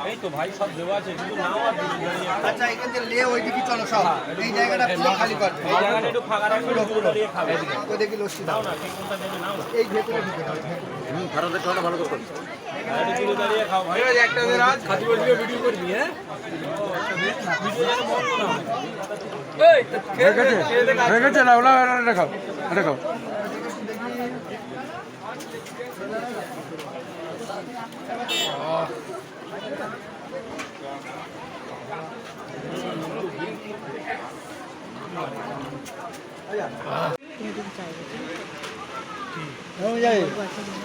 এই তো ভাই সব দেওয়া আছে কিন্তু নাও আর আচ্ছা এখান থেকে লে ওই দিকে চলো সব এই জায়গাটা পুরো খালি কর এই জায়গাটা একটু ফাঁকা রাখো লোক দাঁড়িয়ে খাবে তো দেখি লস্যি দাও না ঠিক কোনটা দেবে নাও এই ভেতরে ঢুকে দাও ভারতের খাওয়াটা ভালো করে একটু দূরে দাঁড়িয়ে খাও ভাই একটা দিন আজ খাতি বসে ভিডিও করবি হ্যাঁ ভিডিও যেন বন্ধ না হয় এই হয়ে গেছে না ওলা দেখাও দেখাও হয়ে যাবে